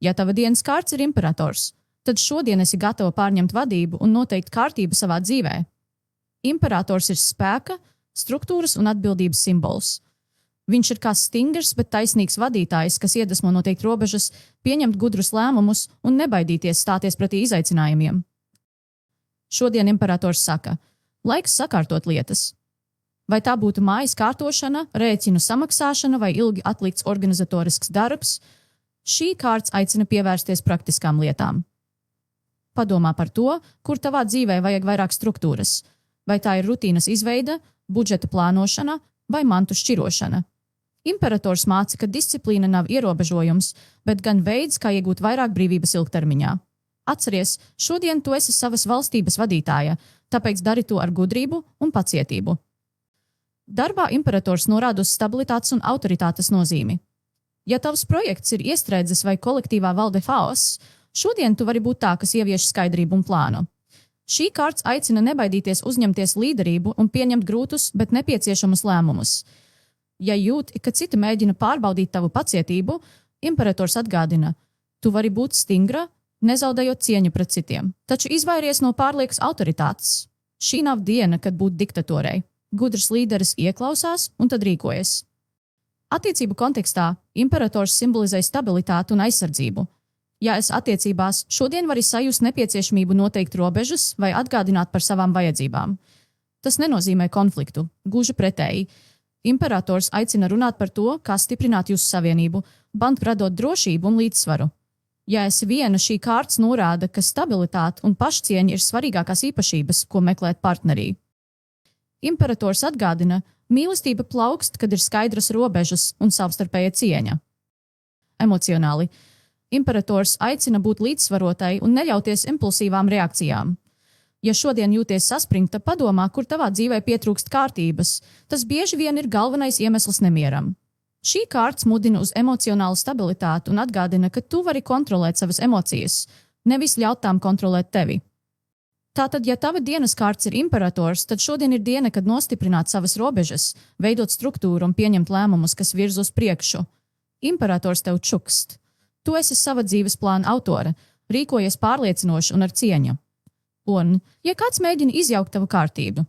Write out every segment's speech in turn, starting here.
Ja tava dienas kārts ir imperators, tad šodien esi gatava pārņemt vadību un noteikt kārtību savā dzīvē. Imperators ir spēka, struktūras un atbildības simbols. Viņš ir kā stingrs, bet taisnīgs vadītājs, kas iedvesmo noteikt robežas, pieņemt gudrus lēmumus un nebaidīties stāties pretī izaicinājumiem. Šodien imperators saka: laiks sakārtot lietas. Vai tā būtu mājas kārtošana, rēķinu samaksāšana vai ilgi atlikts organizatorisks darbs, šī kārts aicina pievērsties praktiskām lietām. Padomā par to, kur tavā dzīvē vajag vairāk struktūras. Vai tā ir rutīnas izveide, budžeta plānošana vai mantu šķirošana. Imperators māca, ka disciplīna nav ierobežojums, bet gan veids, kā iegūt vairāk brīvības ilgtermiņā. Atceries, šodien tu esi savas valstības vadītāja, tāpēc dari to ar gudrību un pacietību. Darbā imperators norāda uz stabilitātes un autoritātes nozīmi. Ja tavs projekts ir iestrēdzis vai kolektīvā valde haoss, šodien tu vari būt tā, kas ievieš skaidrību un plānu. Šī kārts aicina nebaidīties uzņemties līderību un pieņemt grūtus, bet nepieciešamus lēmumus. Ja jūti, ka citi mēģina pārbaudīt tavu pacietību, imperators atgādina: tu vari būt stingra, nezaudējot cieņu pret citiem, taču izvairies no pārliekas autoritātes. Šī nav diena, kad būt diktatorei. Gudrs līderis ieklausās un tad rīkojas. Attiecību kontekstā imperators simbolizē stabilitāti un aizsardzību. Ja esi attiecībās, šodien vari sajust nepieciešamību noteikt robežas vai atgādināt par savām vajadzībām. Tas nenozīmē konfliktu, gluži pretēji. Imperators aicina runāt par to, kā stiprināt jūsu savienību, radot drošību un līdzsvaru. Ja esi viena, šī kārts norāda, ka stabilitāte un pašcieņa ir svarīgākās īpašības, ko meklēt partnerī. Imperators atgādina: mīlestība plaukst, kad ir skaidras robežas un savstarpēja cieņa. Emocionāli. Imperators aicina būt līdzsvarotai un neļauties impulsīvām reakcijām. Ja šodien jūties saspringta, padomā, kur tavā dzīvē pietrūkst kārtības. Tas bieži vien ir galvenais iemesls nemieram. Šī kārts mudina uz emocionālu stabilitāti un atgādina, ka tu vari kontrolēt savas emocijas, nevis ļaut tām kontrolēt tevi. Tātad, ja tava dienas kārts ir imperators, tad šodien ir diena, kad nostiprināt savas robežas, veidot struktūru un pieņemt lēmumus, kas virz uz priekšu. Imperators tev čukst. Tu esi sava dzīves plāna autore, rīkojies pārliecinoši un ar cieņu. Un, ja kāds mēģina izjaukt tavu kārtību,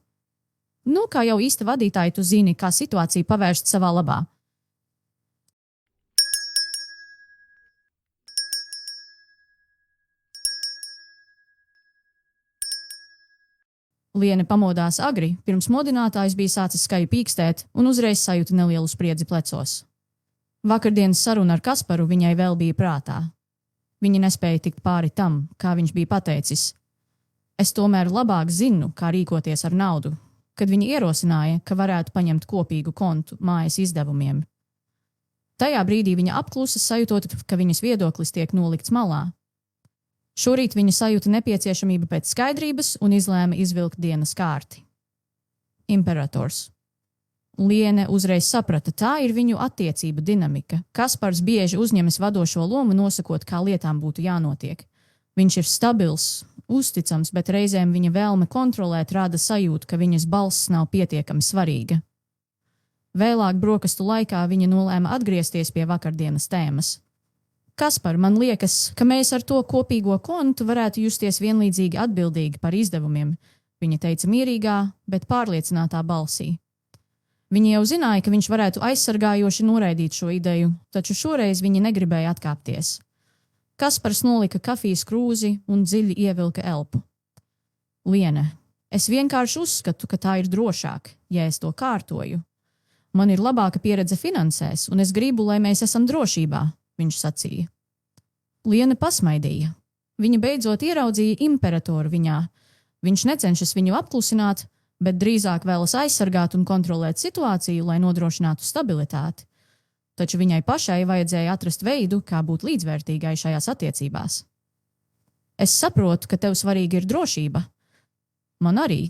kā jau īsta vadītāja, tu zini, kā situāciju pavērst savā labā. Liene pamodās agri, pirms modinātājs bija sācis skaļi pīkstēt un uzreiz sajūta nelielu spriedzi plecos. Vakardienas saruna ar Kasparu viņai vēl bija prātā. Viņa nespēja tikt pāri tam, kā viņš bija pateicis. Es tomēr labāk zinu, kā rīkoties ar naudu, kad viņa ierosināja, ka varētu paņemt kopīgu kontu mājas izdevumiem. Tajā brīdī viņa apklusa, sajūtot, ka viņas viedoklis tiek nolikts malā. Šorīt viņa sajūta nepieciešamību pēc skaidrības un izlēma izvilkt dienas kārti. Imperators. Liene uzreiz saprata, tā ir viņu attiecību dinamika. Kaspars bieži uzņemas vadošo lomu, nosakot, kā lietām būtu jānotiek. Viņš ir stabils, uzticams, bet reizēm viņa vēlme kontrolēt rada sajūtu, ka viņas balss nav pietiekami svarīga. Vēlāk brokastu laikā viņa nolēma atgriezties pie vakardienas tēmas. Kaspar, man liekas, ka mēs ar to kopīgo kontu varētu justies vienlīdzīgi atbildīgi par izdevumiem, viņa teica mierīgā, bet pārliecinātā balsī. Viņa jau zināja, ka viņš varētu aizsargājoši noraidīt šo ideju, taču šoreiz viņa negribēja atkāpties. Kaspars nolika kafijas krūzi un dziļi ievilka elpu. Liene, es vienkārši uzskatu, ka tā ir drošāk, ja es to kārtoju. Man ir labāka pieredze finansēs, un es gribu, lai mēs esam drošībā, viņš sacīja. Liene pasmaidīja. Viņa beidzot ieraudzīja imperatoru viņā. Viņš necenšas viņu apklusināt, bet drīzāk vēlas aizsargāt un kontrolēt situāciju, lai nodrošinātu stabilitāti. Taču viņai pašai vajadzēja atrast veidu, kā būt līdzvērtīgai šajās attiecībās. Es saprotu, ka tev svarīga ir drošība. Man arī.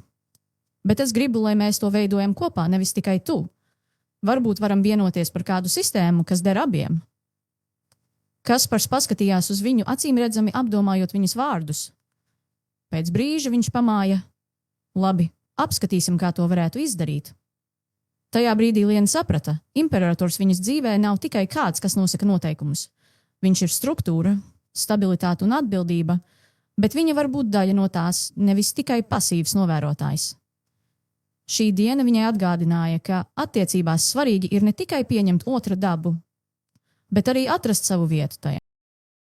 Bet es gribu, lai mēs to veidojam kopā, nevis tikai tu. Varbūt varam vienoties par kādu sistēmu, kas der abiem. Kaspars paskatījās uz viņu, acīmredzami apdomājot viņas vārdus. Pēc brīža viņš pamāja: labi, apskatīsim, kā to varētu izdarīt. Tajā brīdī Liene saprata, imperators viņas dzīvē nav tikai kāds, kas nosaka noteikumus. Viņš ir struktūra, stabilitāte un atbildība, bet viņa var būt daļa no tās, nevis tikai pasīvs novērotājs. Šī diena viņai atgādināja, ka attiecībās svarīgi ir ne tikai pieņemt otra dabu, bet arī atrast savu vietu tajā.